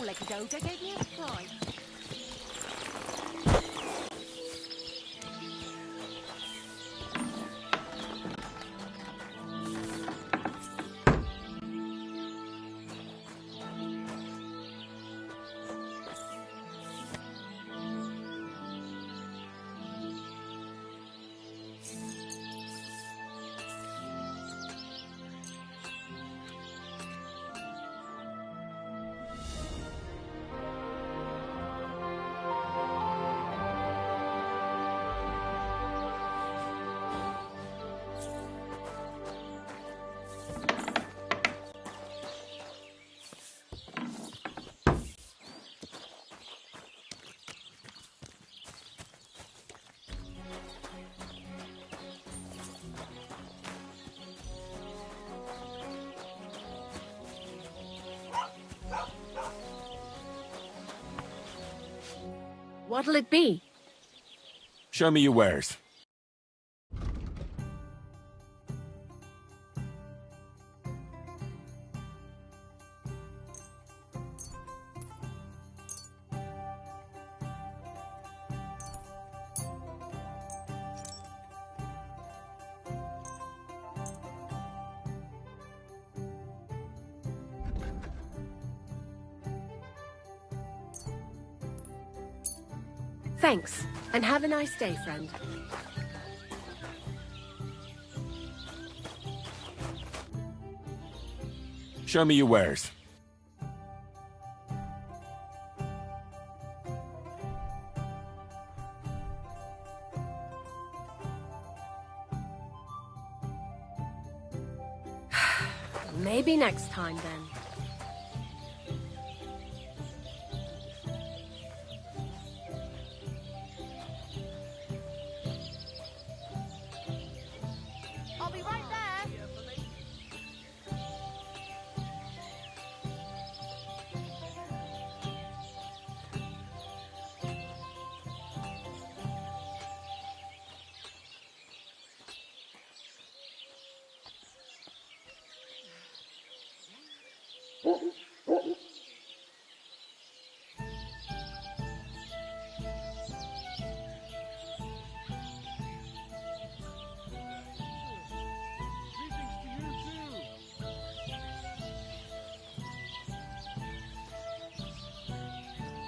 four-legged ogre gave me a fright. What'll it be? Show me your wares. Thanks, and have a nice day, friend. Show me your wares. Maybe next time, then. I'll be right there.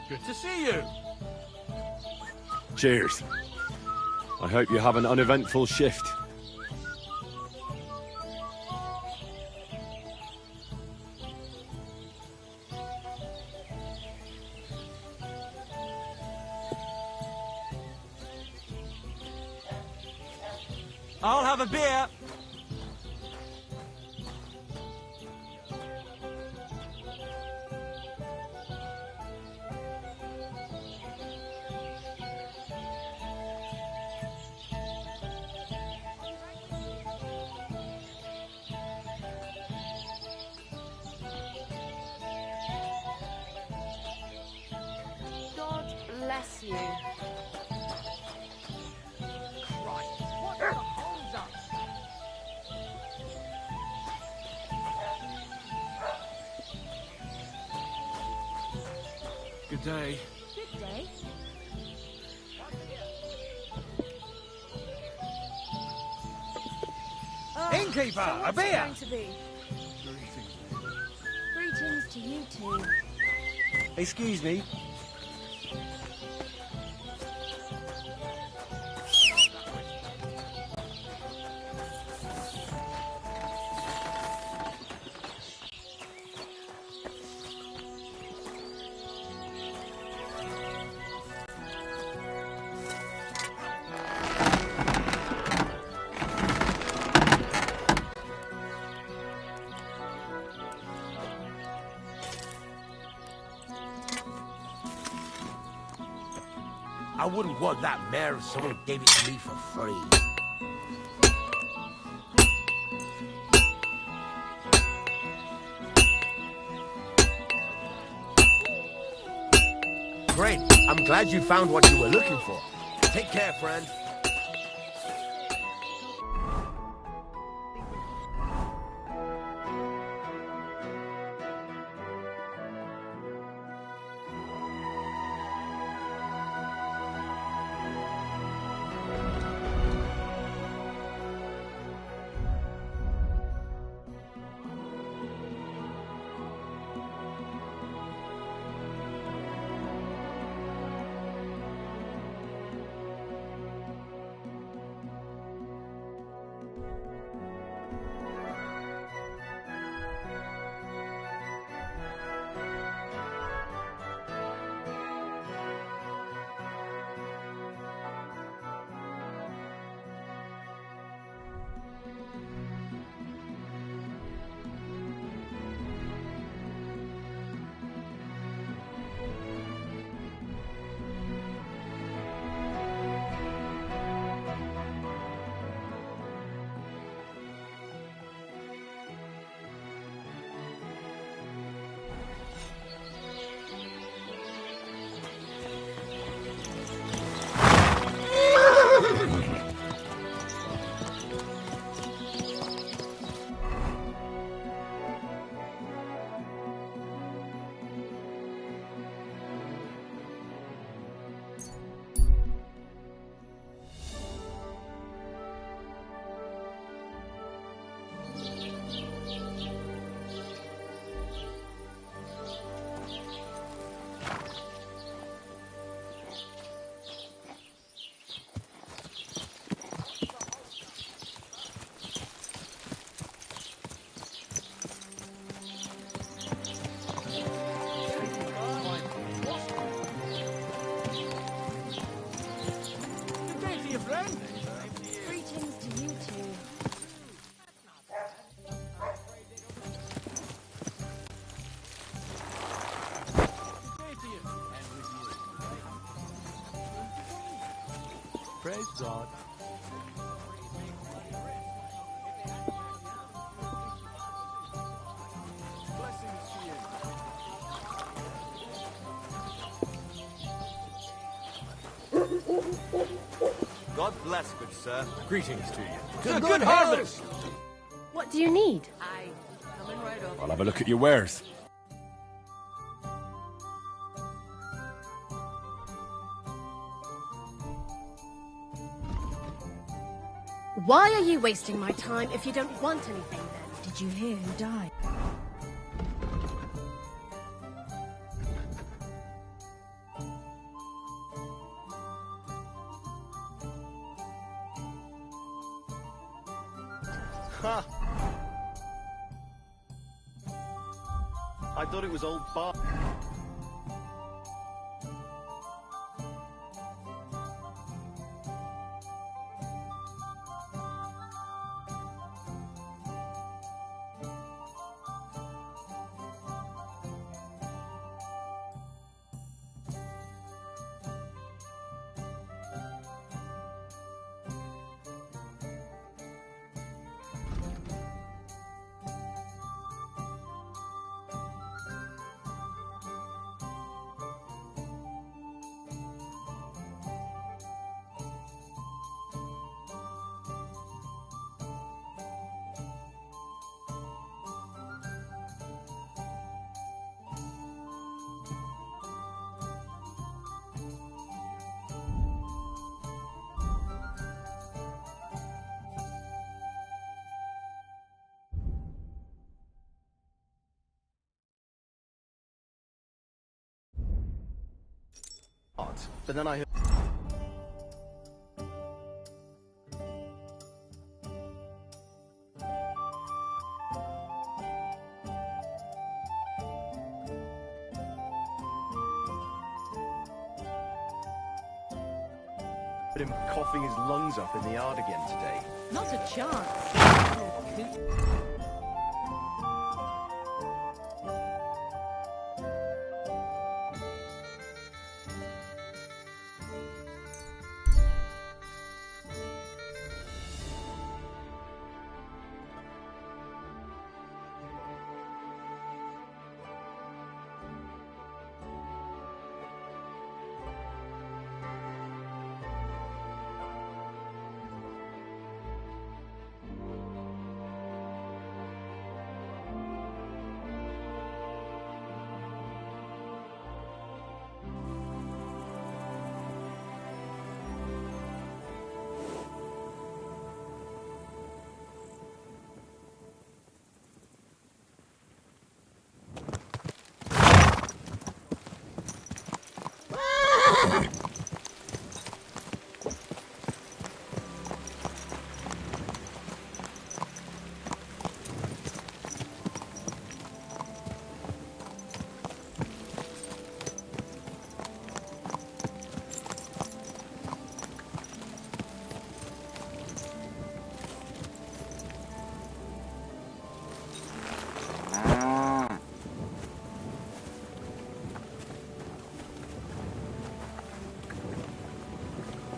Good to see you. Cheers. I hope you have an uneventful shift. I'll have a beer. God bless you. Christ, what's the hold up? Good day. Good day. Innkeeper, So a what's it beer. going to be? Greetings to you too. Excuse me. I wouldn't want that mare if someone gave it to me for free. Great. I'm glad you found what you were looking for. Take care, friend. Praise God. God bless, good sir. Greetings to you. To good harvest! What do you need? Aye, coming right up. I'll have a look at your wares. Why are you wasting my time if you don't want anything then? Did you hear who died? Ha! I thought it was old Bar. But then I heard... him coughing his lungs up in the yard again today. Not a chance.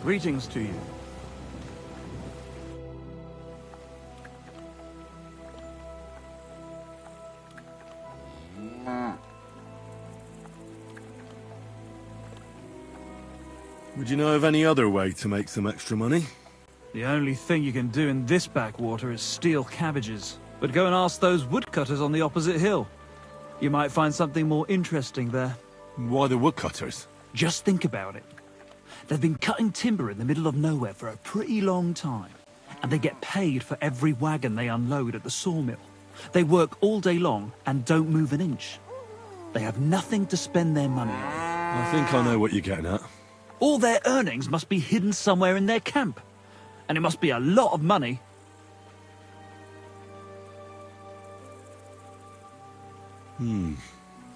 Greetings to you. Would you know of any other way to make some extra money? The only thing you can do in this backwater is steal cabbages. But go and ask those woodcutters on the opposite hill. You might find something more interesting there. Why the woodcutters? Just think about it. They've been cutting timber in the middle of nowhere for a pretty long time. And they get paid for every wagon they unload at the sawmill. They work all day long and don't move an inch. They have nothing to spend their money on. I think I know what you're getting at. All their earnings must be hidden somewhere in their camp. And it must be a lot of money. I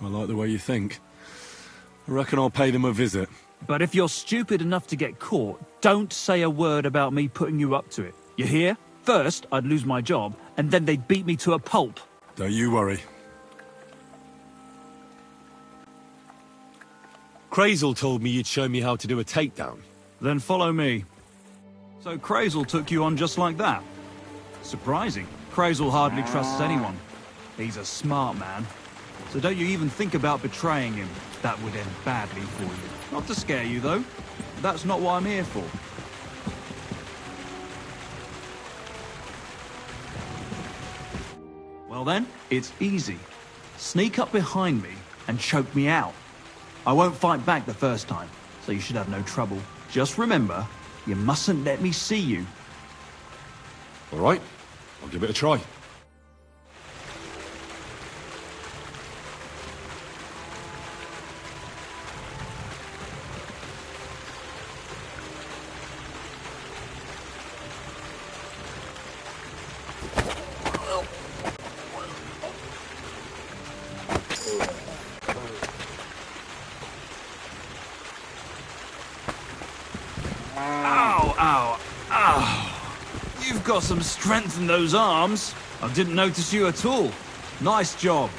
like the way you think. I reckon I'll pay them a visit. But if you're stupid enough to get caught, don't say a word about me putting you up to it. You hear? First, I'd lose my job, and then they'd beat me to a pulp. Don't you worry. Crazel told me you'd show me how to do a takedown. Then follow me. So Crazel took you on just like that? Surprising. Crazel hardly trusts anyone. He's a smart man. So don't you even think about betraying him. That would end badly for you. Not to scare you, though. That's not what I'm here for. Well then, it's easy. Sneak up behind me and choke me out. I won't fight back the first time, so you should have no trouble. Just remember, you mustn't let me see you. All right, I'll give it a try. Ow, ow, ow. You've got some strength in those arms. I didn't notice you at all. Nice job.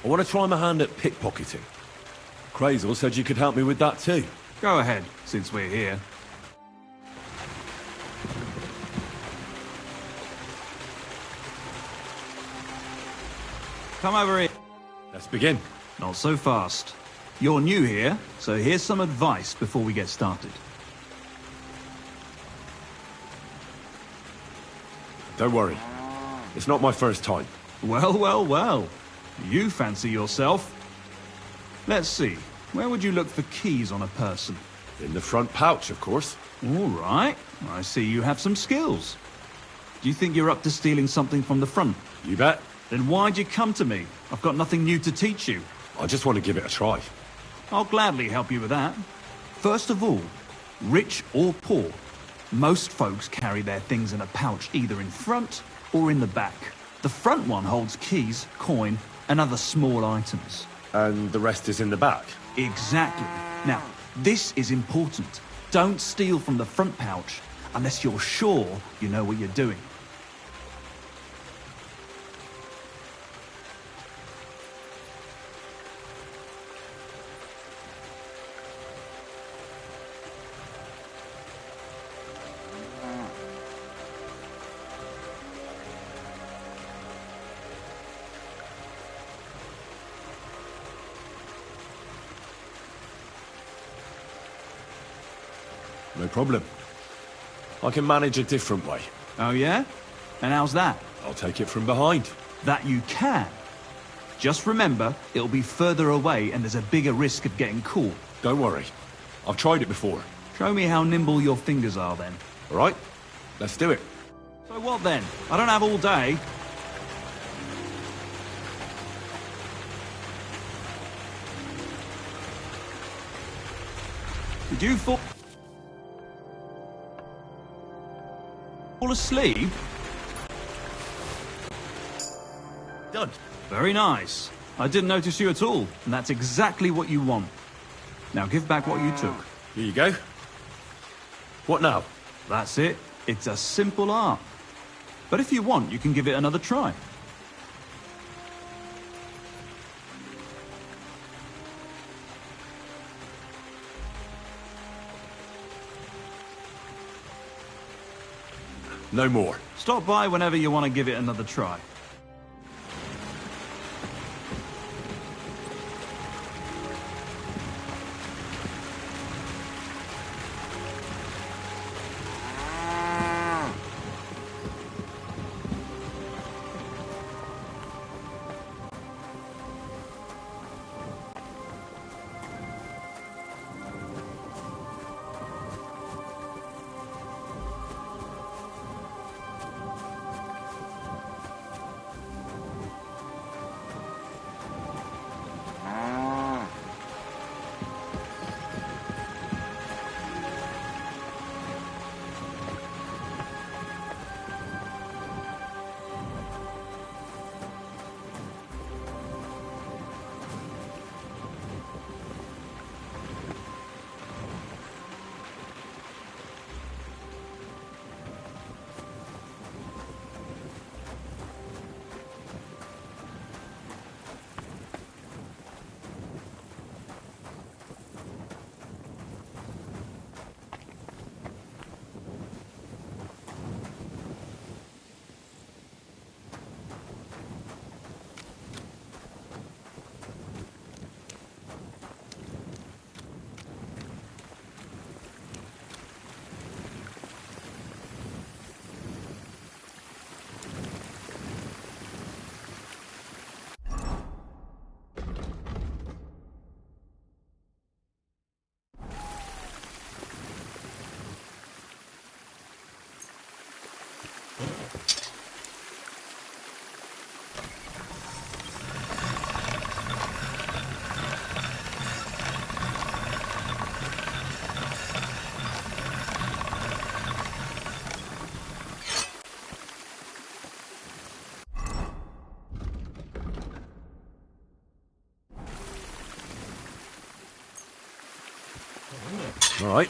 I want to try my hand at pickpocketing. Crazel said you could help me with that too. Go ahead, since we're here. Come over here. Let's begin. Not so fast. You're new here, so here's some advice before we get started. Don't worry. It's not my first time. Well, well, well. You fancy yourself. Let's see. Where would you look for keys on a person? In the front pouch, of course. All right. I see you have some skills. Do you think you're up to stealing something from the front? You bet. Then why'd you come to me? I've got nothing new to teach you. I just want to give it a try. I'll gladly help you with that. First of all, rich or poor, most folks carry their things in a pouch either in front or in the back. The front one holds keys, coin, and other small items. And the rest is in the back. Exactly. Now, this is important. Don't steal from the front pouch unless you're sure you know what you're doing. No problem. I can manage a different way. Oh yeah? And how's that? I'll take it from behind. That you can. Just remember, it'll be further away and there's a bigger risk of getting caught. Don't worry. I've tried it before. Show me how nimble your fingers are then. All right? Let's do it. So what then? I don't have all day. Did you fall asleep? Done. Very nice. I didn't notice you at all, and that's exactly what you want. Now give back what you took. Here you go. What now? That's it. It's a simple art. But if you want, you can give it another try. No more. Stop by whenever you want to give it another try. All right.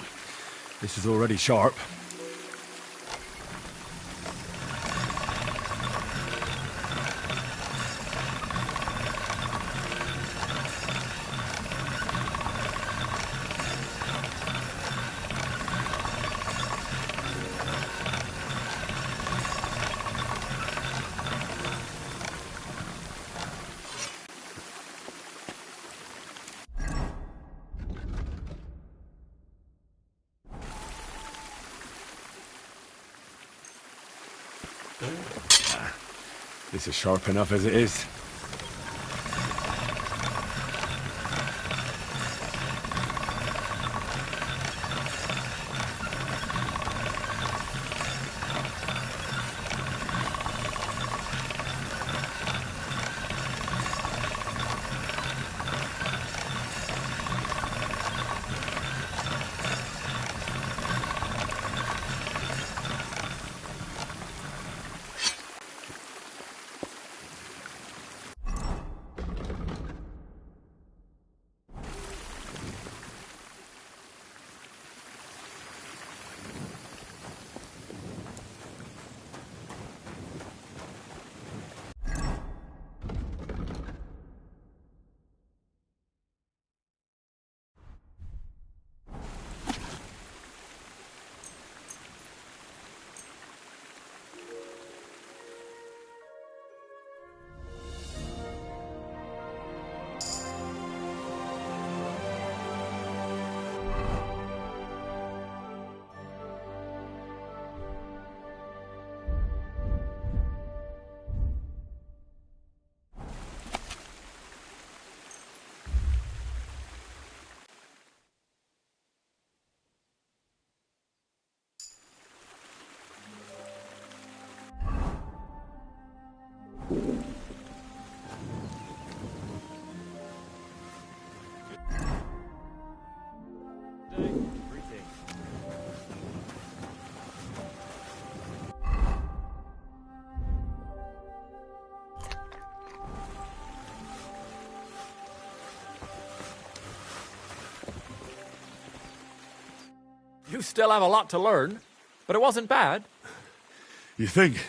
This is already sharp. This is sharp enough as it is. You still have a lot to learn, but it wasn't bad. You think?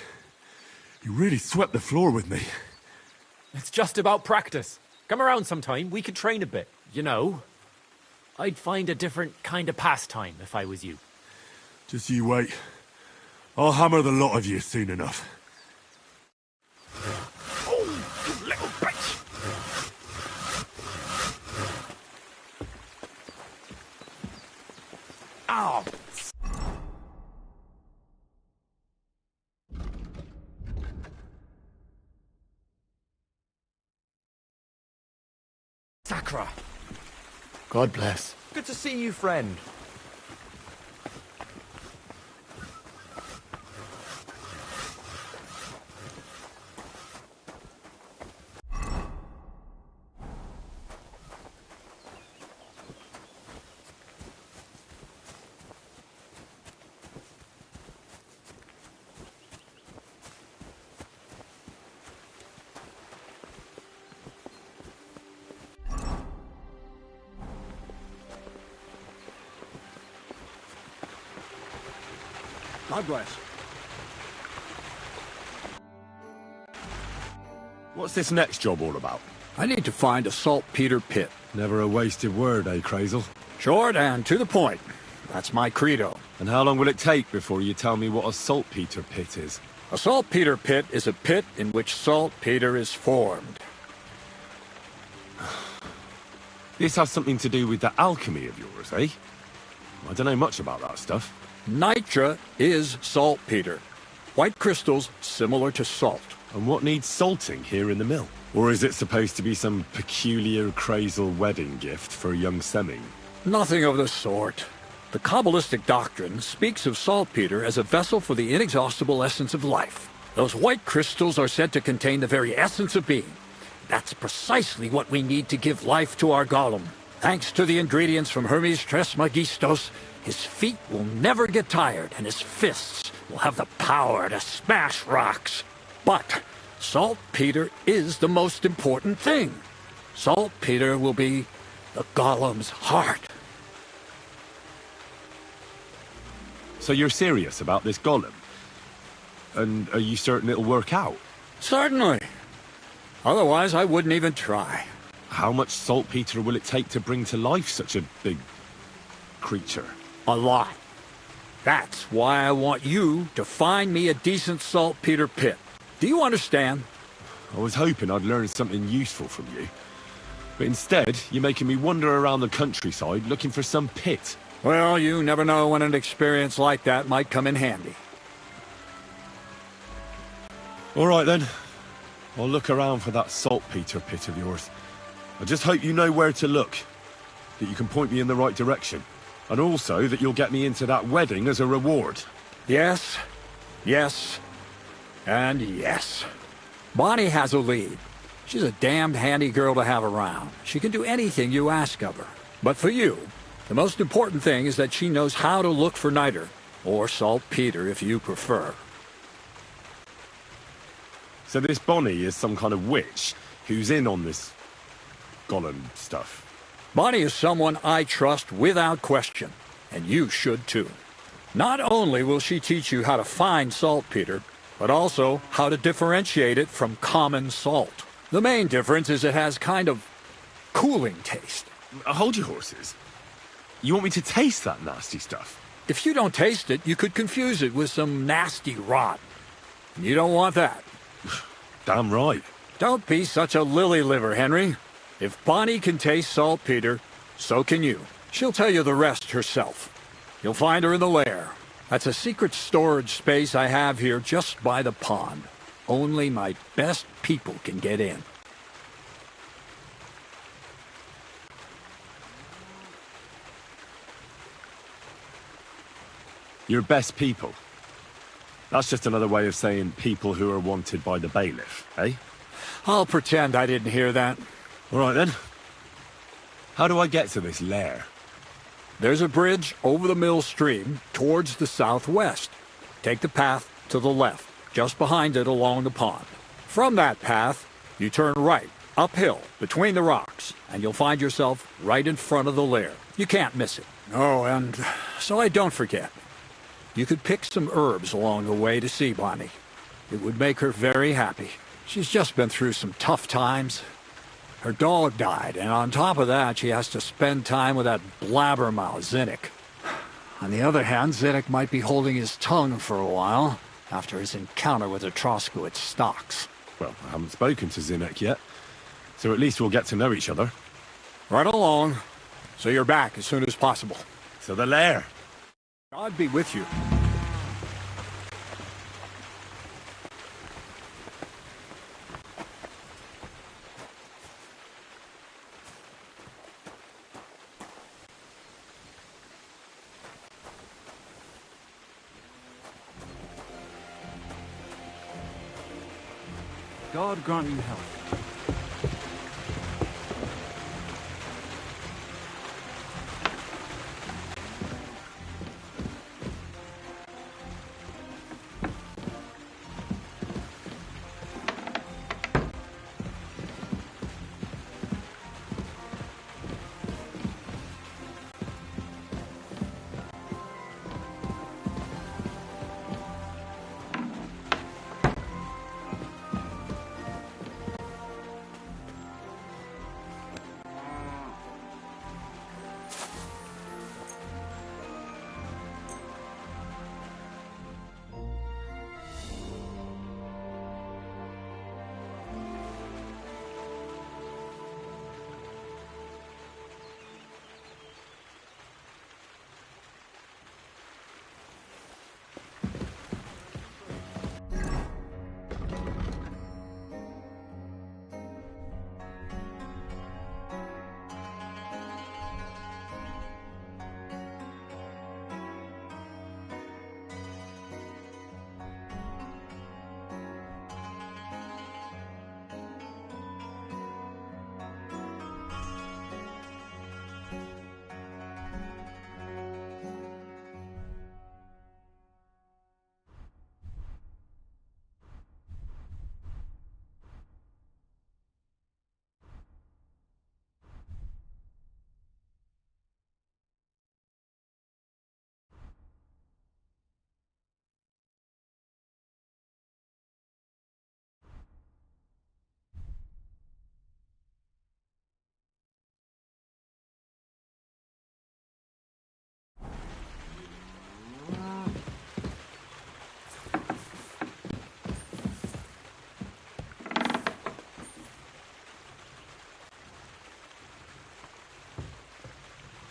You really swept the floor with me. It's just about practice. Come around sometime, we could train a bit. You know, I'd find a different kind of pastime if I was you. Just you wait. I'll hammer the lot of you soon enough. Oh, you little bitch! Oh. Sakra. God bless. Good to see you, friend. God bless. What's this next job all about? I need to find a saltpeter pit. Never a wasted word, eh, Crazel? Short and to the point. That's my credo. And how long will it take before you tell me what a saltpeter pit is? A saltpeter pit is a pit in which saltpeter is formed. This has something to do with that alchemy of yours, eh? I don't know much about that stuff. Nitra is saltpeter. White crystals similar to salt. And what needs salting here in the mill? Or is it supposed to be some peculiar Crazel wedding gift for a young Semming? Nothing of the sort. The Kabbalistic doctrine speaks of saltpeter as a vessel for the inexhaustible essence of life. Those white crystals are said to contain the very essence of being. That's precisely what we need to give life to our golem. Thanks to the ingredients from Hermes Trismegistos, his feet will never get tired, and his fists will have the power to smash rocks. But saltpeter is the most important thing. Saltpeter will be the golem's heart. So you're serious about this golem? And are you certain it'll work out? Certainly. Otherwise, I wouldn't even try. How much saltpeter will it take to bring to life such a big creature? A lot. That's why I want you to find me a decent saltpeter pit. Do you understand? I was hoping I'd learn something useful from you. But instead, you're making me wander around the countryside looking for some pit. Well, you never know when an experience like that might come in handy. All right then. I'll look around for that saltpeter pit of yours. I just hope you know where to look. That you can point me in the right direction. And also that you'll get me into that wedding as a reward. Yes, yes, and yes. Bonnie has a lead. She's a damned handy girl to have around. She can do anything you ask of her. But for you, the most important thing is that she knows how to look for niter, or saltpeter if you prefer. So this Bonnie is some kind of witch who's in on this golem stuff. Bonnie is someone I trust without question, and you should too. Not only will she teach you how to find saltpeter, but also how to differentiate it from common salt. The main difference is it has kind of cooling taste. Hold your horses. You want me to taste that nasty stuff? If you don't taste it, you could confuse it with some nasty rot. You don't want that. Damn right. Don't be such a lily-liver, Henry. If Bonnie can taste saltpeter, so can you. She'll tell you the rest herself. You'll find her in the lair. That's a secret storage space I have here just by the pond. Only my best people can get in. Your best people. That's just another way of saying people who are wanted by the bailiff, eh? I'll pretend I didn't hear that. All right then. How do I get to this lair? There's a bridge over the mill stream towards the southwest. Take the path to the left, just behind it along the pond. From that path, you turn right, uphill, between the rocks, and you'll find yourself right in front of the lair. You can't miss it. Oh, and so I don't forget. You could pick some herbs along the way to see Bonnie. It would make her very happy. She's just been through some tough times. Her dog died, and on top of that, she has to spend time with that blabbermouth, Zinnik. On the other hand, Zinnik might be holding his tongue for a while, after his encounter with the Troskowitz stocks. Well, I haven't spoken to Zinnik yet, so at least we'll get to know each other. Right along, so you're back as soon as possible. So the lair. God be with you. God grant you health.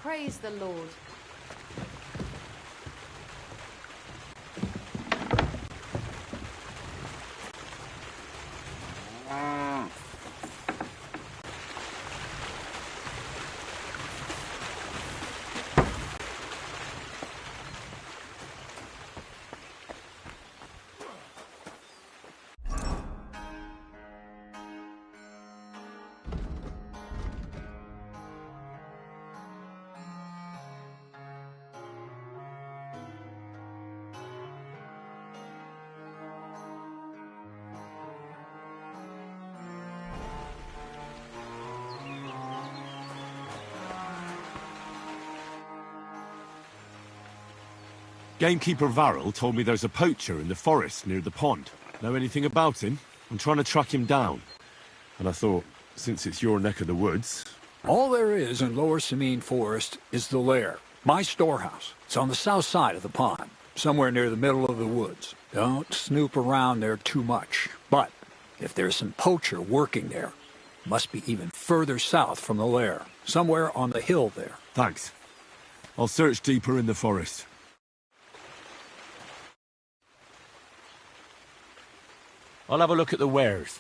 Praise the Lord. Gamekeeper Varrel told me there's a poacher in the forest near the pond. Know anything about him? I'm trying to track him down. And I thought, since it's your neck of the woods... All there is in Lower Samine Forest is the lair, my storehouse. It's on the south side of the pond, somewhere near the middle of the woods. Don't snoop around there too much. But if there's some poacher working there, must be even further south from the lair, somewhere on the hill there. Thanks. I'll search deeper in the forest. I'll have a look at the wares.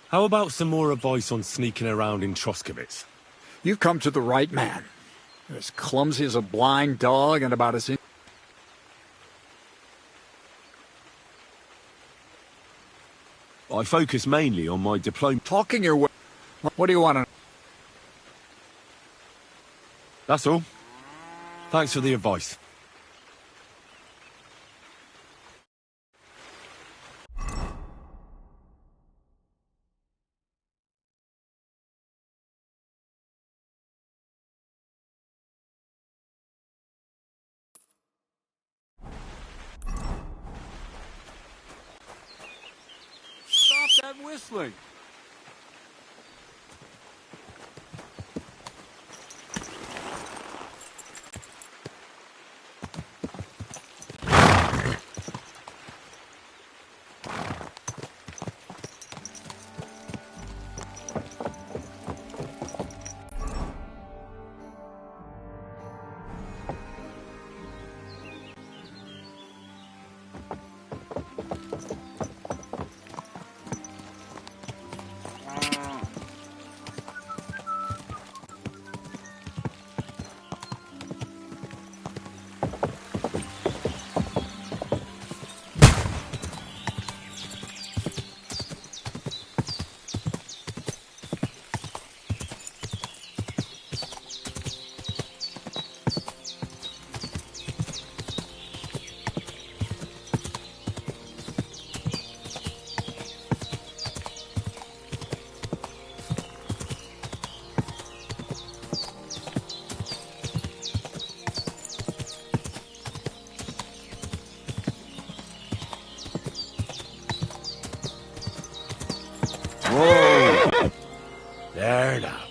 How about some more advice on sneaking around in Troskovitz? You've come to the right man. You're as clumsy as a blind dog and about as... I focus mainly on my diploma. Talking your way... What do you want to... That's all. Thanks for the advice. Stop that whistling! Whoa! There now.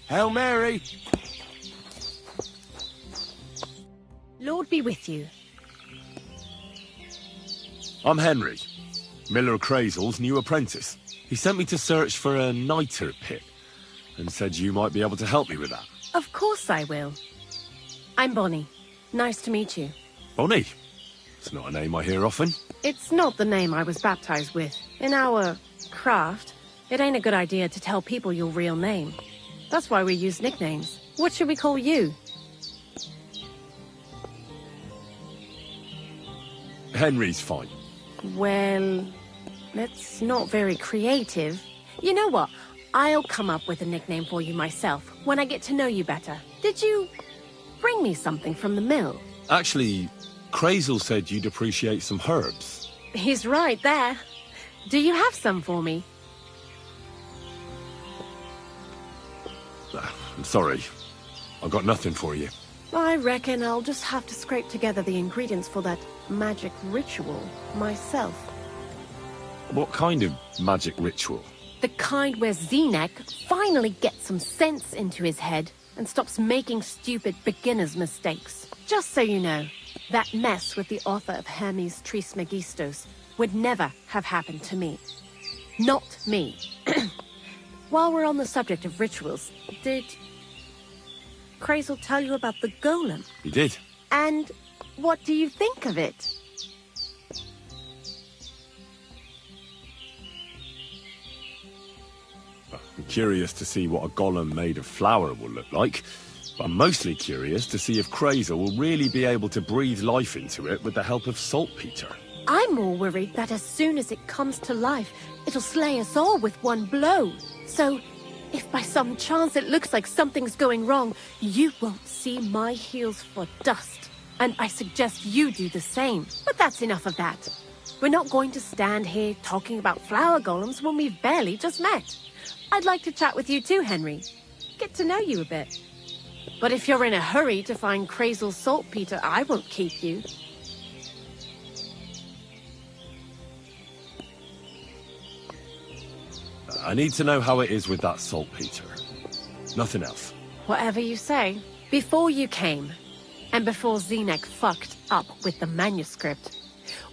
Hail Mary! Lord be with you. I'm Henry, Miller Crazel's new apprentice. He sent me to search for a niter pit, and said you might be able to help me with that. Of course I will. I'm Bonnie. Nice to meet you. Bonnie? It's not a name I hear often. It's not the name I was baptized with. In our craft, it ain't a good idea to tell people your real name. That's why we use nicknames. What should we call you? Henry's fine. Well, that's not very creative. You know what? I'll come up with a nickname for you myself when I get to know you better. Did you bring me something from the mill? Actually, Crazel said you'd appreciate some herbs. He's right there. Do you have some for me? I'm sorry. I've got nothing for you. I reckon I'll just have to scrape together the ingredients for that magic ritual myself. What kind of magic ritual? The kind where Zenek finally gets some sense into his head and stops making stupid beginner's mistakes. Just so you know, that mess with the author of Hermes Trismegistos would never have happened to me. Not me. While we're on the subject of rituals, did Crazel tell you about the golem? He did. And what do you think of it? I'm curious to see what a golem made of flour will look like. But I'm mostly curious to see if Crazel will really be able to breathe life into it with the help of saltpeter. I'm more worried that as soon as it comes to life, it'll slay us all with one blow. So, if by some chance it looks like something's going wrong, you won't see my heels for dust. And I suggest you do the same. But that's enough of that. We're not going to stand here talking about flower golems when we've barely just met. I'd like to chat with you too, Henry. Get to know you a bit. But if you're in a hurry to find Crazel's saltpeter, I won't keep you. I need to know how it is with that saltpeter. Nothing else. Whatever you say. Before you came, and before Zenek fucked up with the manuscript,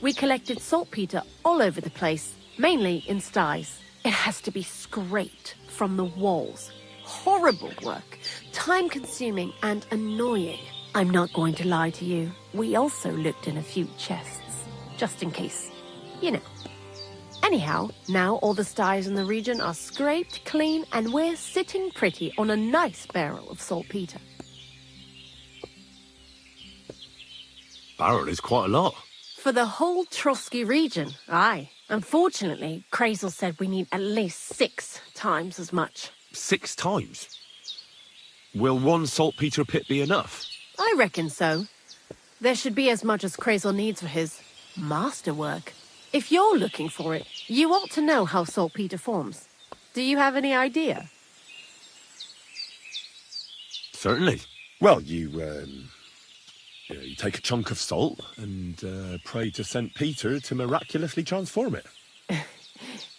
we collected saltpeter all over the place, mainly in sties. It has to be scraped from the walls. Horrible work, time-consuming and annoying. I'm not going to lie to you. We also looked in a few chests, just in case, you know. Anyhow, now all the sties in the region are scraped clean and we're sitting pretty on a nice barrel of saltpeter. Barrel is quite a lot. For the whole Trotsky region, aye. Unfortunately, Crazel said we need at least 6 times as much. 6 times? Will one saltpeter pit be enough? I reckon so. There should be as much as Crazel needs for his masterwork. If you're looking for it, you ought to know how saltpeter forms. Do you have any idea? Certainly. Well, you take a chunk of salt and pray to St. Peter to miraculously transform it.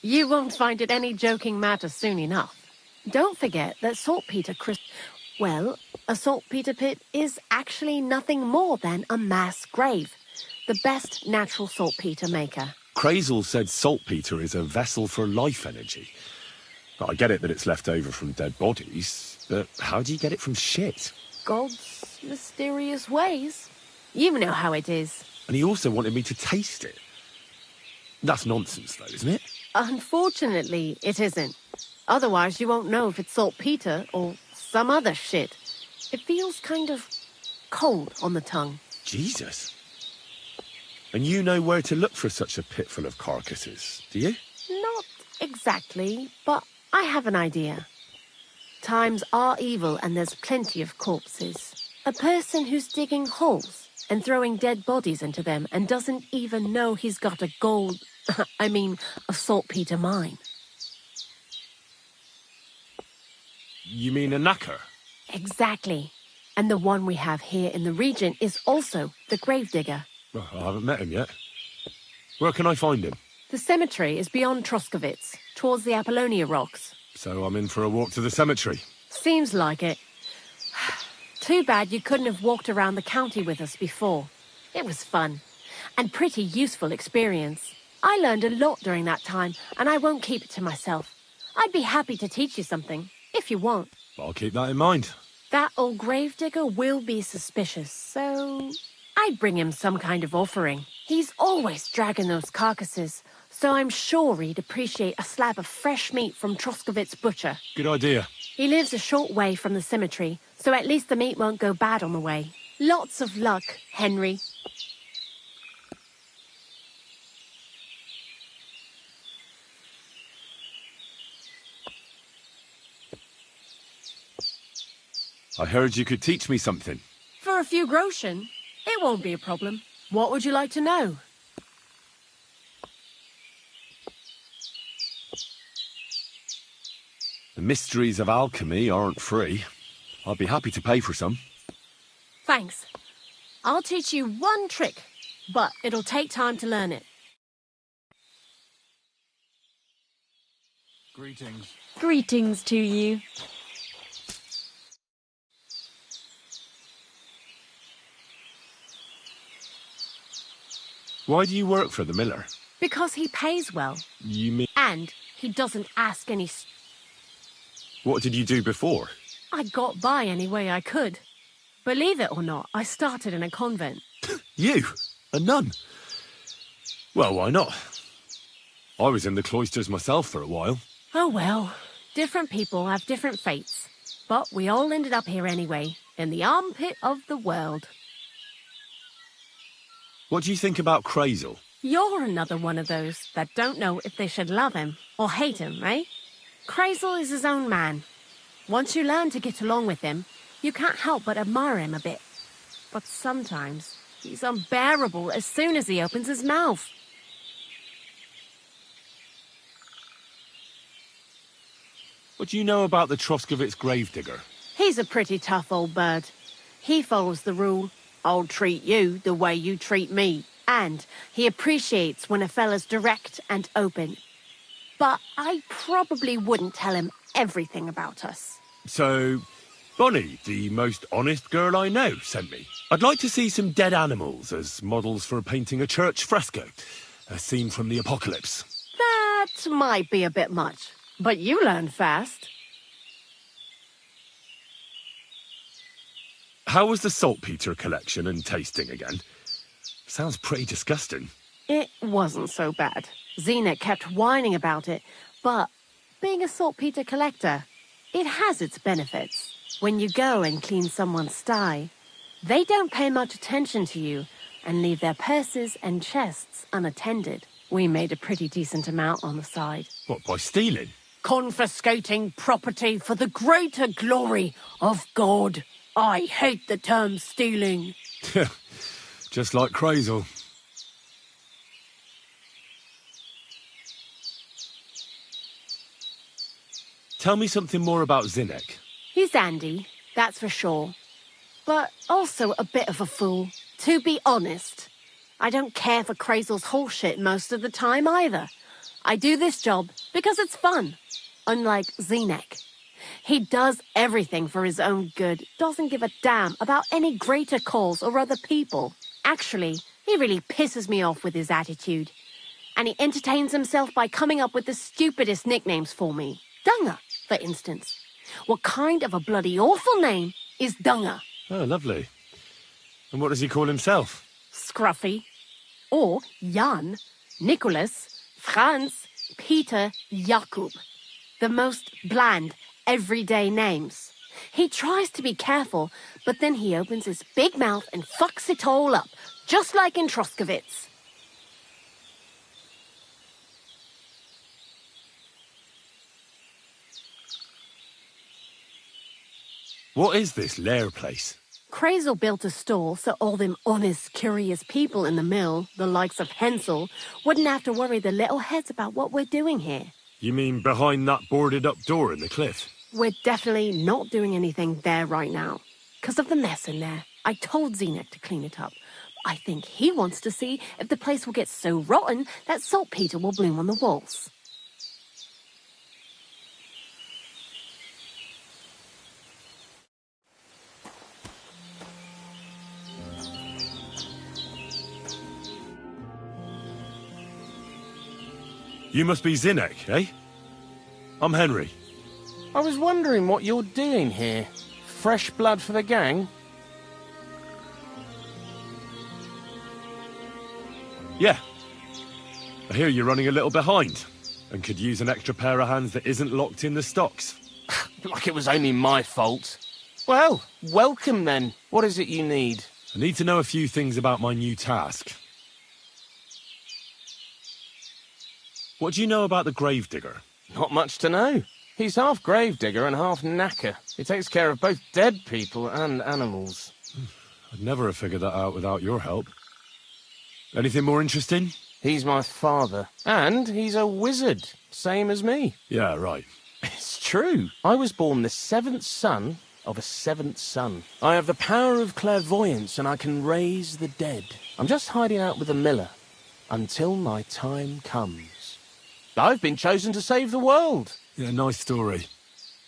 You won't find it any joking matter soon enough. Don't forget that saltpeter Well, a saltpeter pit is actually nothing more than a mass grave. The best natural saltpeter maker. Crazel said saltpeter is a vessel for life energy. I get it that it's left over from dead bodies, but how do you get it from shit? God's mysterious ways. You know how it is. And he also wanted me to taste it. That's nonsense, though, isn't it? Unfortunately, it isn't. Otherwise, you won't know if it's saltpeter or some other shit. It feels kind of cold on the tongue. Jesus. And you know where to look for such a pit full of carcasses, do you? Not exactly, but I have an idea. Times are evil and there's plenty of corpses. A person who's digging holes and throwing dead bodies into them and doesn't even know he's got a a saltpeter mine. You mean a knacker? Exactly. And the one we have here in the region is also the gravedigger. Well, I haven't met him yet. Where can I find him? The cemetery is beyond Troskowitz, towards the Apollonia rocks. So I'm in for a walk to the cemetery. Seems like it. Too bad you couldn't have walked around the county with us before. It was fun, and pretty useful experience. I learned a lot during that time, and I won't keep it to myself. I'd be happy to teach you something, if you want. I'll keep that in mind. That old gravedigger will be suspicious, so I'd bring him some kind of offering. He's always dragging those carcasses, so I'm sure he'd appreciate a slab of fresh meat from Troskovit's butcher. Good idea. He lives a short way from the cemetery, so at least the meat won't go bad on the way. Lots of luck, Henry. I heard you could teach me something. For a few groschen, it won't be a problem. What would you like to know? The mysteries of alchemy aren't free. I'd be happy to pay for some. Thanks. I'll teach you one trick, but it'll take time to learn it. Greetings. Greetings to you. Why do you work for the miller? Because he pays well, You mean... and he doesn't ask any... What did you do before? I got by any way I could. Believe it or not, I started in a convent. You? A nun? Well, why not? I was in the cloisters myself for a while. Oh well, different people have different fates. But we all ended up here anyway, in the armpit of the world. What do you think about Crazel? You're another one of those that don't know if they should love him or hate him, eh? Crazel is his own man. Once you learn to get along with him, you can't help but admire him a bit. But sometimes, he's unbearable as soon as he opens his mouth. What do you know about the Troskovitz gravedigger? He's a pretty tough old bird. He follows the rule, I'll treat you the way you treat me. And he appreciates when a fella's direct and open. But I probably wouldn't tell him everything about us. So, Bonnie, the most honest girl I know, sent me. I'd like to see some dead animals as models for painting a church fresco. A scene from the apocalypse. That might be a bit much, but you learn fast. How was the saltpeter collection and tasting again? Sounds pretty disgusting. It wasn't so bad. Zenek kept whining about it, but being a saltpeter collector, it has its benefits. When you go and clean someone's sty, they don't pay much attention to you and leave their purses and chests unattended. We made a pretty decent amount on the side. What, by stealing? Confiscating property for the greater glory of God. I hate the term stealing. Just like Crazel. Tell me something more about Zenek. He's Andy, that's for sure. But also a bit of a fool. To be honest, I don't care for Crazel's horseshit most of the time either. I do this job because it's fun. Unlike Zenek. He does everything for his own good, doesn't give a damn about any greater cause or other people. Actually, he really pisses me off with his attitude. And he entertains himself by coming up with the stupidest nicknames for me. Dunger, for instance. What kind of a bloody awful name is Dunger? Oh, lovely. And what does he call himself? Scruffy. Or Jan, Nicholas, Franz, Peter, Jakub. The most bland, everyday names. He tries to be careful, but then he opens his big mouth and fucks it all up, just like in Troskovitz. What is this lair place? Crazel built a store so all them honest, curious people in the mill, the likes of Hensel, wouldn't have to worry their little heads about what we're doing here. You mean behind that boarded-up door in the cliff? We're definitely not doing anything there right now. Because of the mess in there. I told Zenek to clean it up. I think he wants to see if the place will get so rotten that saltpeter will bloom on the walls. You must be Zinek, eh? I'm Henry. I was wondering what you're doing here. Fresh blood for the gang? Yeah. I hear you're running a little behind, and could use an extra pair of hands that isn't locked in the stocks. Like it was only my fault. Well, welcome then. What is it you need? I need to know a few things about my new task. What do you know about the gravedigger? Not much to know. He's half gravedigger and half knacker. He takes care of both dead people and animals. I'd never have figured that out without your help. Anything more interesting? He's my father. And he's a wizard, same as me. Yeah, right. It's true. I was born the seventh son of a seventh son. I have the power of clairvoyance and I can raise the dead. I'm just hiding out with the miller until my time comes. I've been chosen to save the world. Yeah, nice story.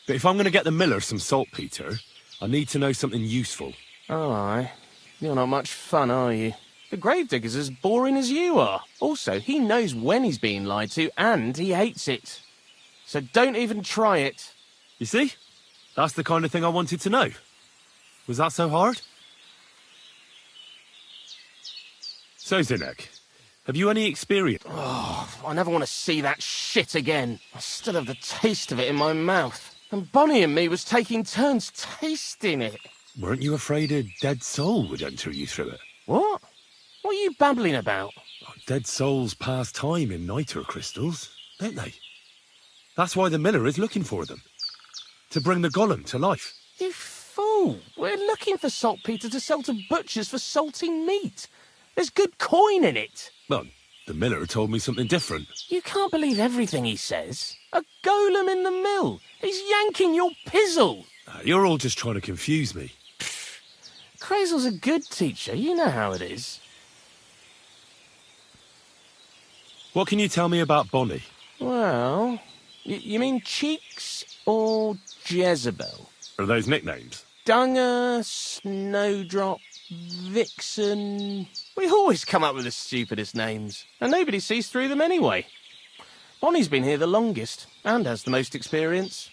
But if I'm going to get the miller some saltpeter, I need to know something useful. Oh, aye. You're not much fun, are you? The gravedigger's as boring as you are. Also, he knows when he's being lied to, and he hates it. So don't even try it. You see? That's the kind of thing I wanted to know. Was that so hard? So, Zinek, have you any experience? Oh, I never want to see that shit again. I still have the taste of it in my mouth. And Bonnie and me was taking turns tasting it. Weren't you afraid a dead soul would enter you through it? What? What are you babbling about? Dead souls pass time in niter crystals, don't they? That's why the miller is looking for them. To bring the golem to life. You fool! We're looking for saltpeter to sell to butchers for salting meat. There's good coin in it. Well, the miller told me something different. You can't believe everything he says. A golem in the mill. He's yanking your pizzle. You're all just trying to confuse me. Crazel's a good teacher. You know how it is. What can you tell me about Bonnie? Well, you mean Cheeks or Jezebel? Are those nicknames? Dunger, Snowdrop, Vixen... We always come up with the stupidest names, and nobody sees through them anyway. Bonnie's been here the longest, and has the most experience.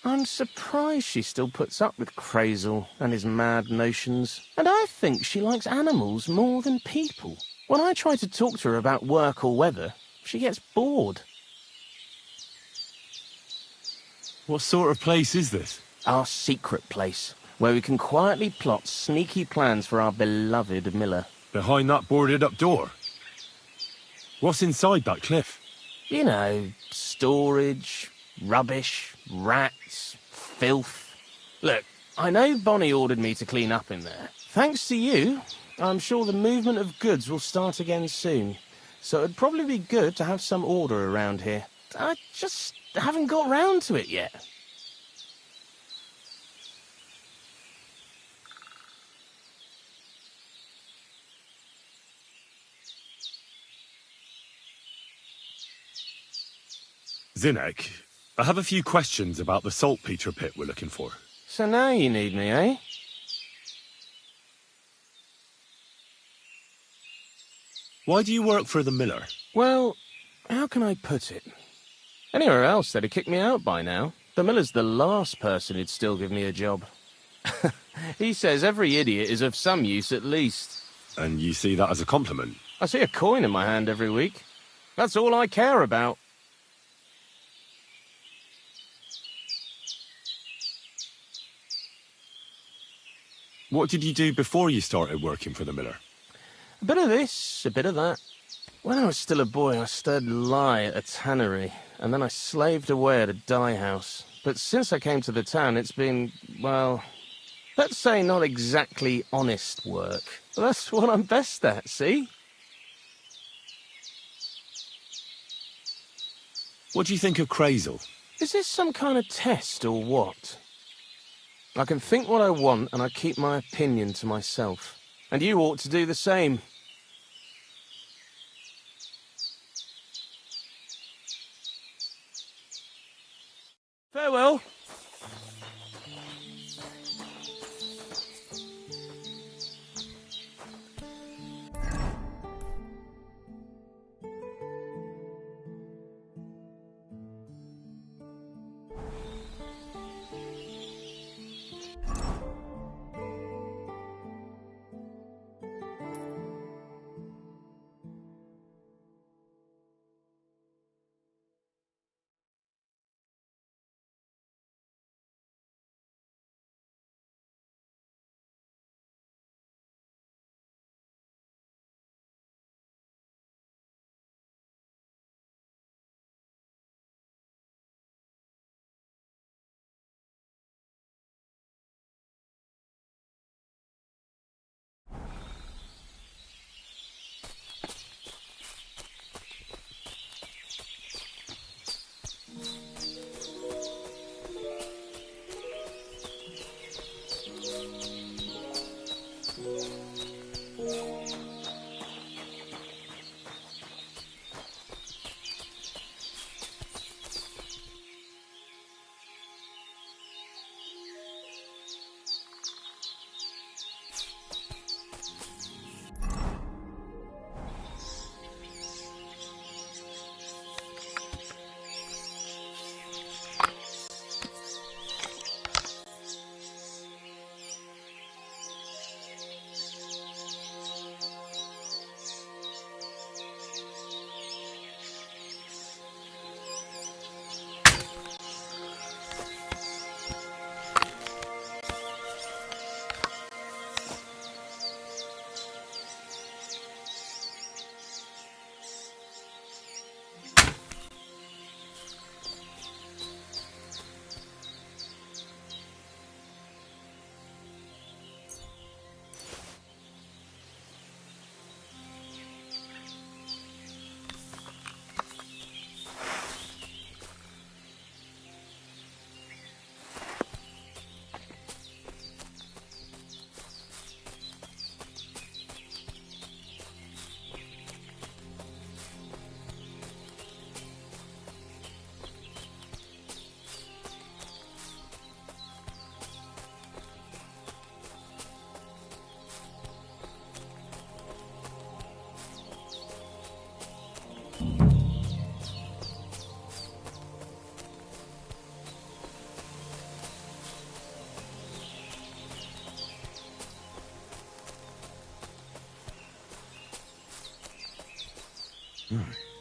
I'm surprised she still puts up with Crazel and his mad notions. And I think she likes animals more than people. When I try to talk to her about work or weather, she gets bored. What sort of place is this? Our secret place, where we can quietly plot sneaky plans for our beloved Miller. Behind that boarded-up door? What's inside that cliff? You know, storage, rubbish, rats, filth. Look, I know Bonnie ordered me to clean up in there. Thanks to you, I'm sure the movement of goods will start again soon. So it'd probably be good to have some order around here. I just haven't got round to it yet. Zinek, I have a few questions about the saltpeter pit we're looking for. So now you need me, eh? Why do you work for the miller? Well, how can I put it? Anywhere else, they'd have kicked me out by now. The miller's the last person who'd still give me a job. He says every idiot is of some use at least. And you see that as a compliment? I see a coin in my hand every week. That's all I care about. What did you do before you started working for the miller? A bit of this, a bit of that. When I was still a boy, I stirred lye at a tannery, and then I slaved away at a dye house. But since I came to the town, it's been, well, let's say not exactly honest work. That's what I'm best at, see? What do you think of Crazel? Is this some kind of test or what? I can think what I want, and I keep my opinion to myself. And you ought to do the same. Farewell.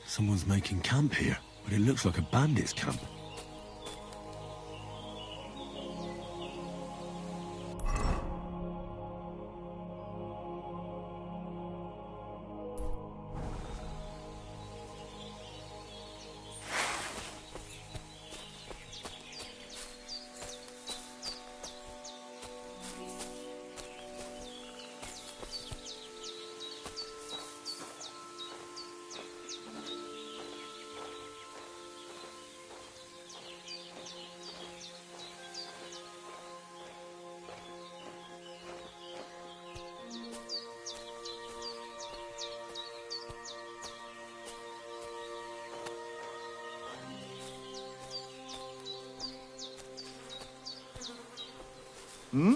Someone's making camp here, but it looks like a bandit's camp. Hmm?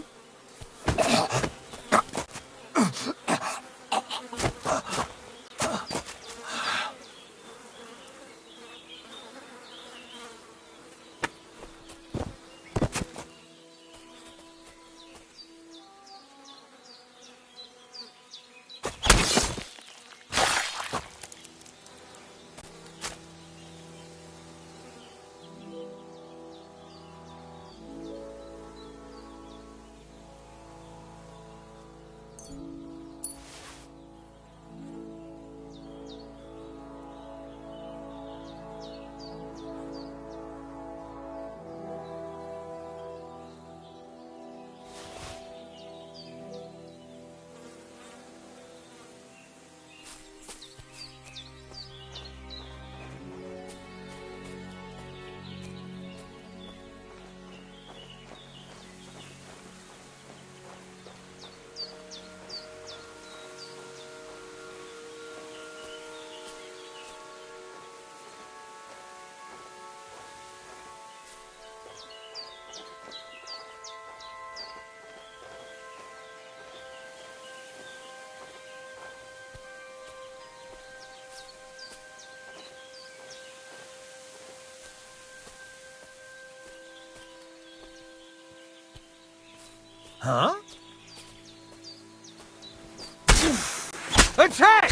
Huh? Attack!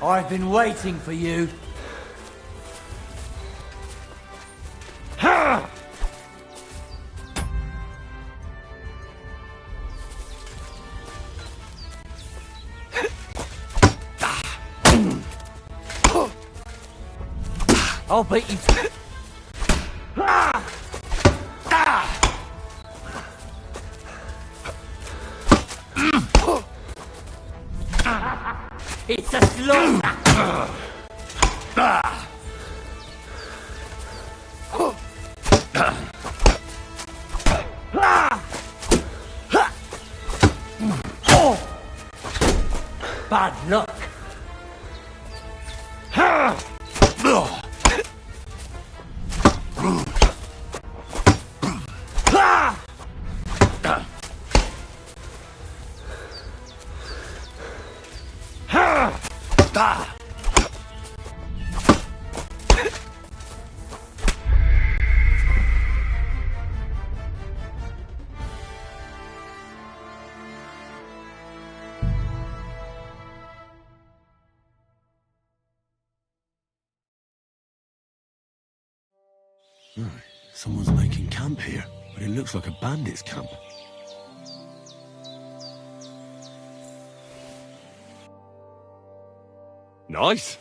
I've been waiting for you. I'll beat you. It's a slaughter. Bad luck. Someone's making camp here, but it looks like a bandit's camp. Nice.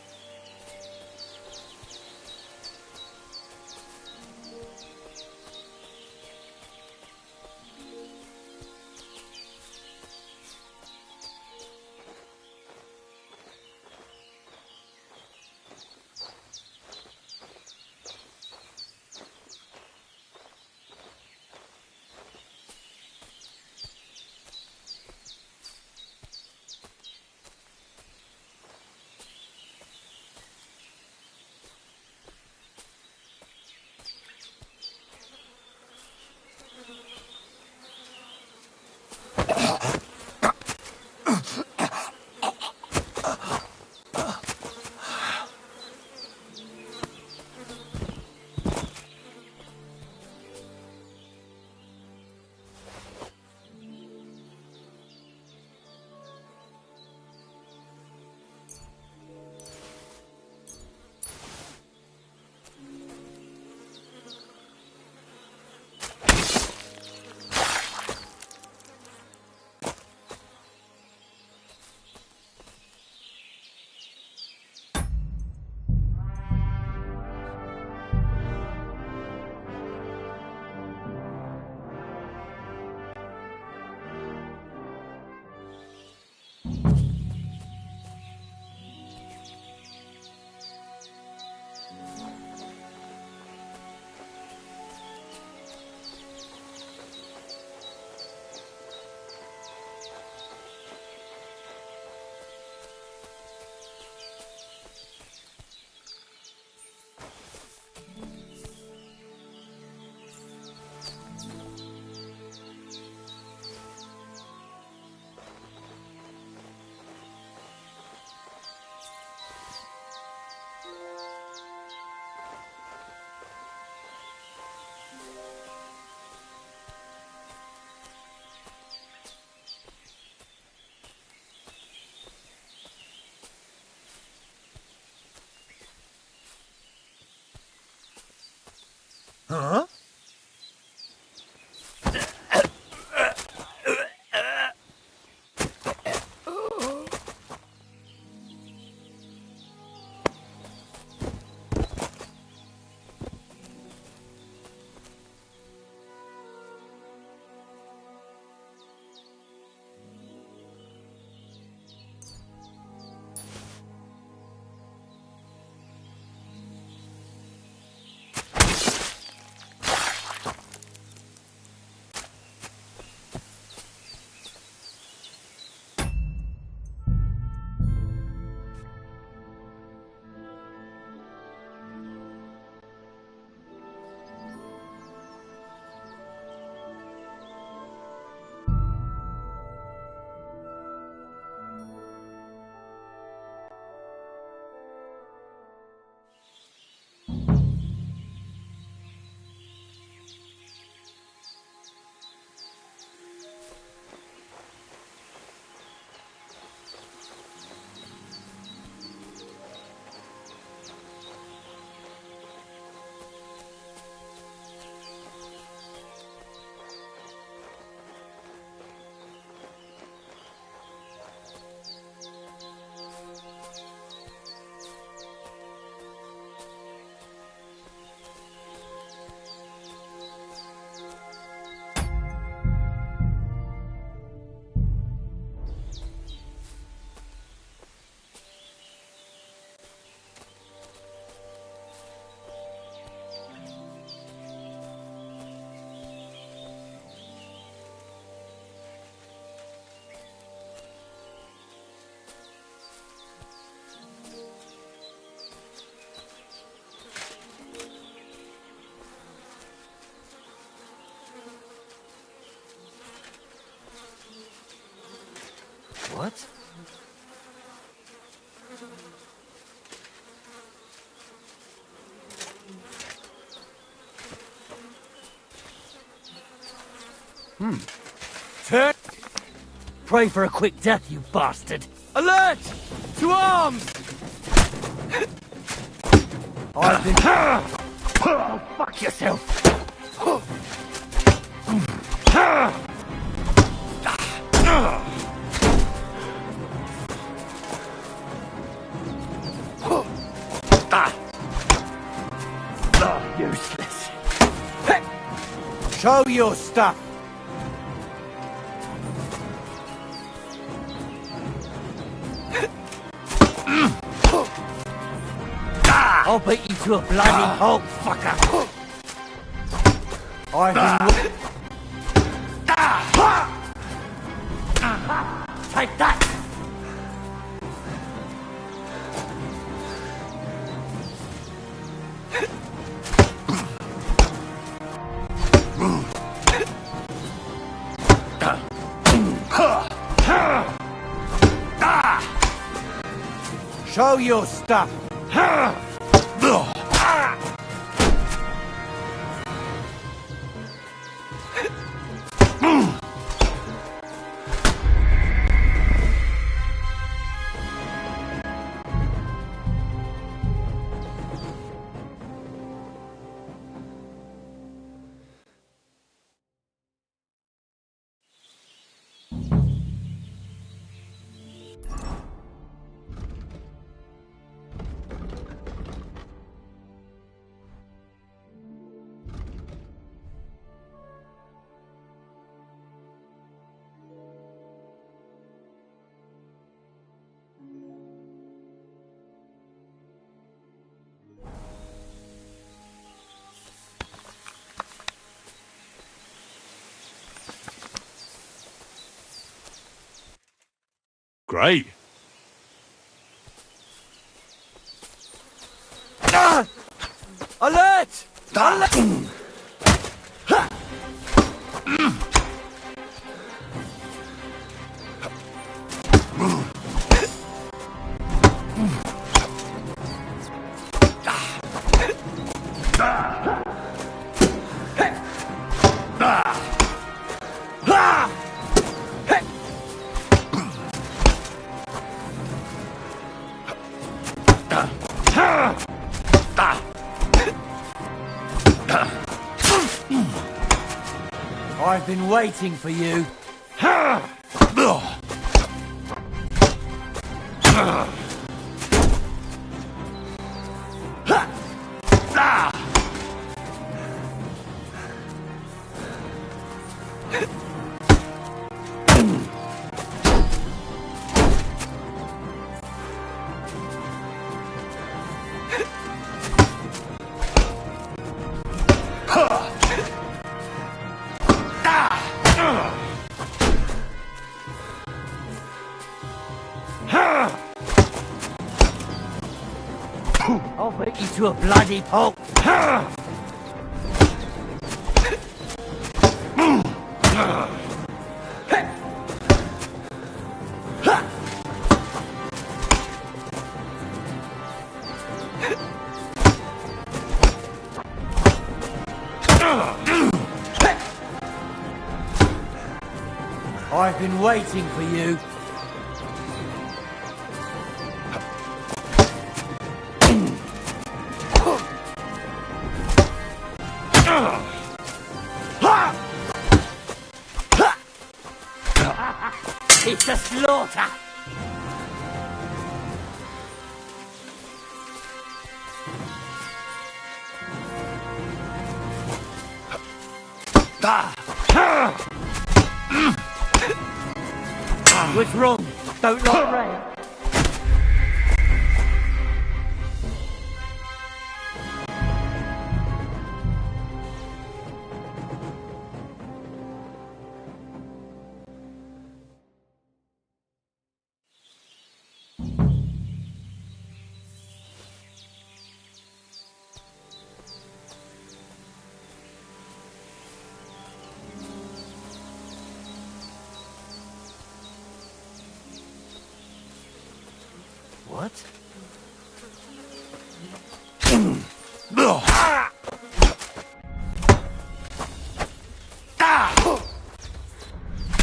Huh? Turn. Pray for a quick death, you bastard. Alert! To arms! I've been... Oh, fuck yourself. Useless. Show your stuff. I'll beat you to a bloody pulp, fucker. I've been... Take that! Show your stuff! Great. Alert! Alert! I've been waiting for you. I'll beat you to a bloody pulp. I've been waiting for you. It's a slaughter! What's wrong? Don't like rain. What?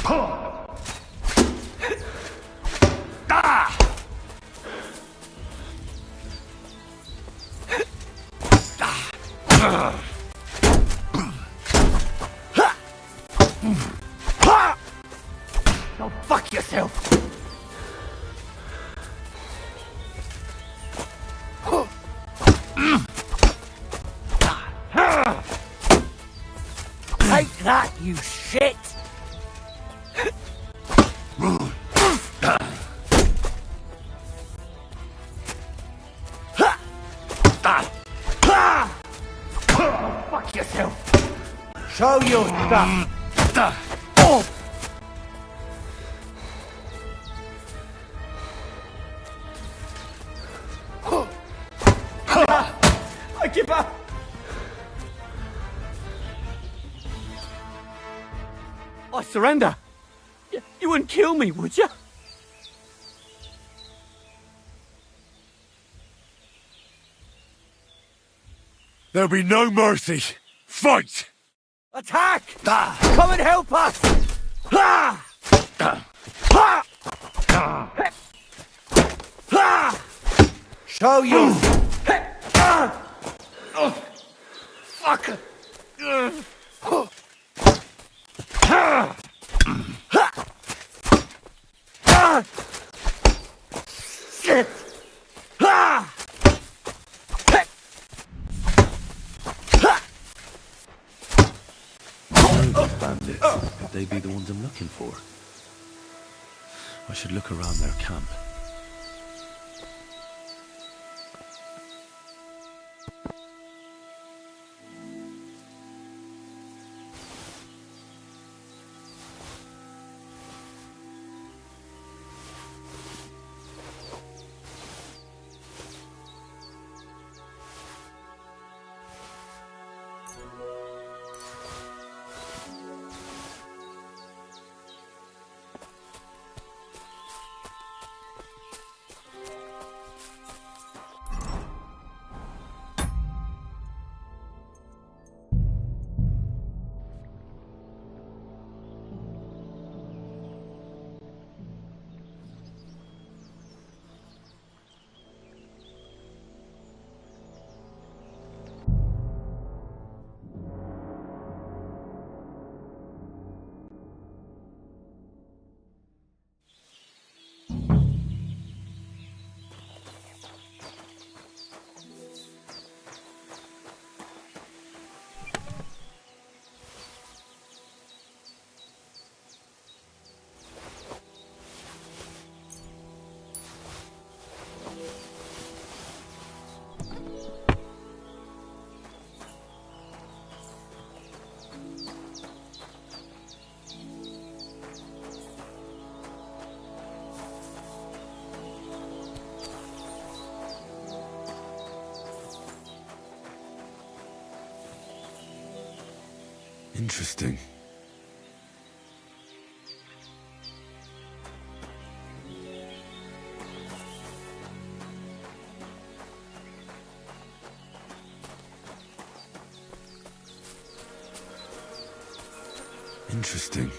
Go fuck yourself! Take that, you shit! Go fuck yourself! Show your stuff! Oh. I give up! I surrender. You wouldn't kill me, would you? There'll be no mercy. Fight! Attack! Come and help us! Show you! Fuck! Shit! Bandits. Could they be the ones I'm looking for? I should look around their camp. Interesting. Interesting.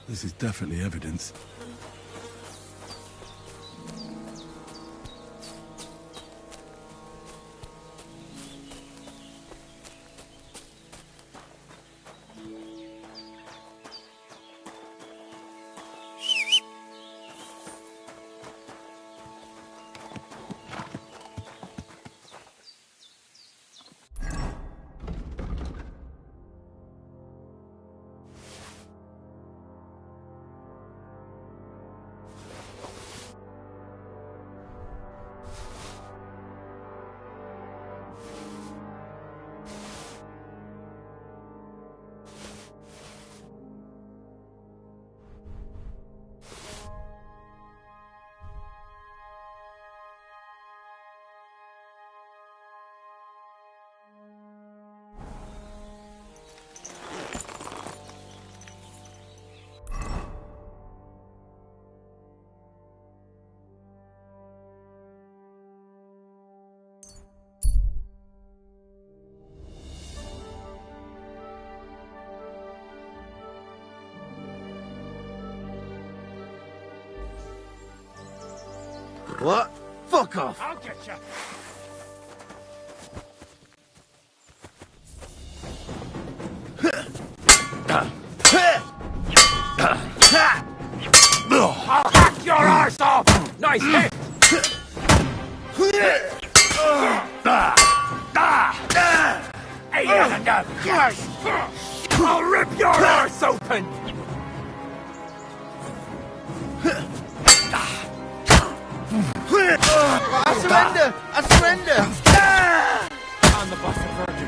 This is definitely evidence. What? Fuck off! I'll get you. I'll hack your arse off! Nice hit! Hey, Christ! I'll rip your arse open! I surrender! I surrender! On the Blessed Virgin.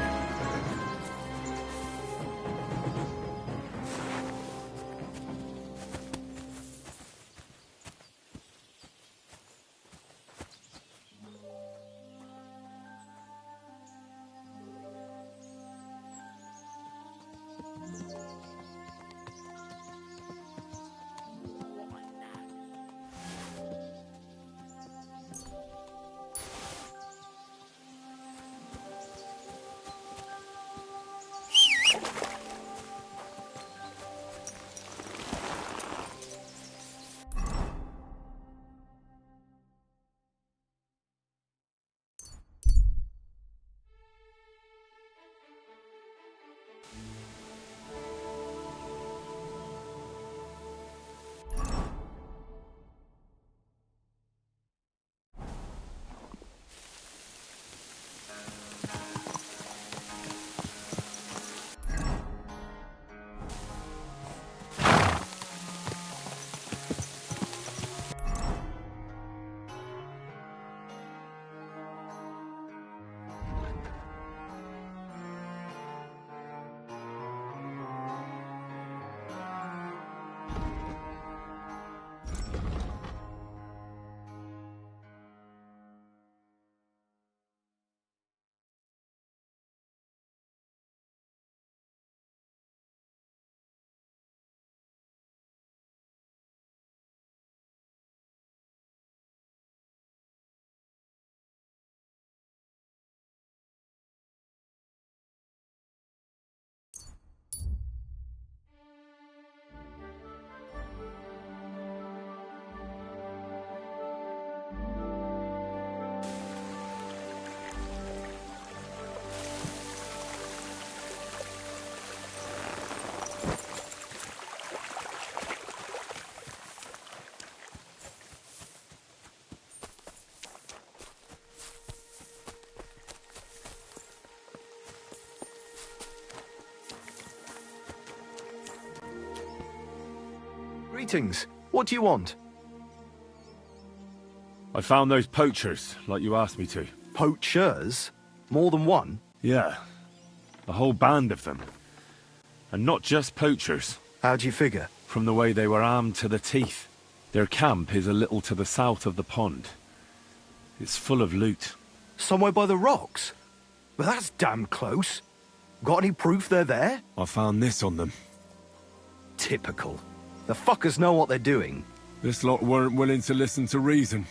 Greetings. What do you want? I found those poachers, like you asked me to. Poachers? More than one? Yeah. A whole band of them. And not just poachers. How'd you figure? From the way they were armed to the teeth. Their camp is a little to the south of the pond. It's full of loot. Somewhere by the rocks? Well, that's damn close. Got any proof they're there? I found this on them. Typical. The fuckers know what they're doing. This lot weren't willing to listen to reason.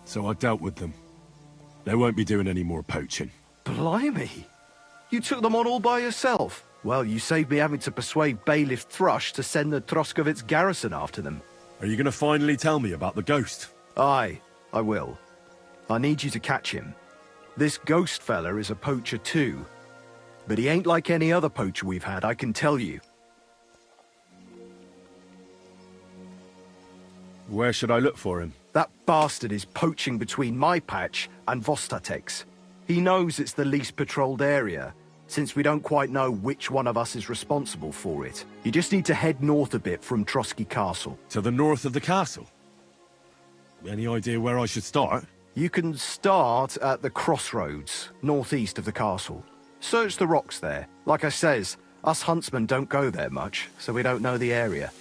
So I dealt with them. They won't be doing any more poaching. Blimey. You took them on all by yourself? Well, you saved me having to persuade Bailiff Thrush to send the Troskovitz garrison after them. Are you going to finally tell me about the ghost? Aye, I will. I need you to catch him. This ghost fella is a poacher too. But he ain't like any other poacher we've had, I can tell you. Where should I look for him? That bastard is poaching between my patch and Vostatek's. He knows it's the least patrolled area, since we don't quite know which one of us is responsible for it. You just need to head north a bit from Trotsky Castle. To the north of the castle? Any idea where I should start? You can start at the crossroads, northeast of the castle. Search the rocks there. Like I says, us huntsmen don't go there much, so we don't know the area.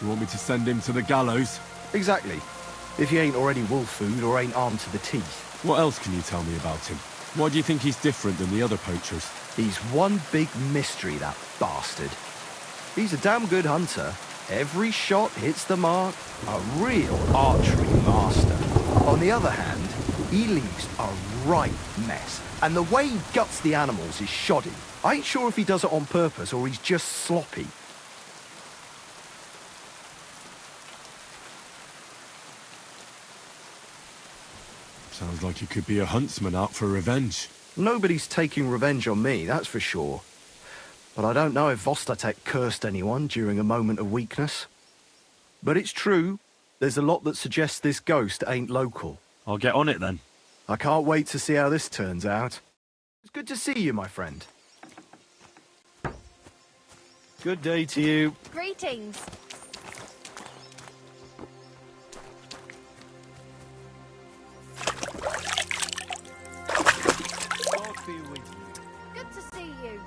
You want me to send him to the gallows? Exactly. If he ain't already wolf food or ain't armed to the teeth. What else can you tell me about him? Why do you think he's different than the other poachers? He's one big mystery, that bastard. He's a damn good hunter. Every shot hits the mark. A real archery master. On the other hand, he leaves a right mess. And the way he guts the animals is shoddy. I ain't sure if he does it on purpose or he's just sloppy. Sounds like he could be a huntsman out for revenge. Nobody's taking revenge on me, that's for sure. But I don't know if Vostatek cursed anyone during a moment of weakness. But it's true, there's a lot that suggests this ghost ain't local. I'll get on it then. I can't wait to see how this turns out. It's good to see you, my friend. Good day to you. Greetings. Good to see you.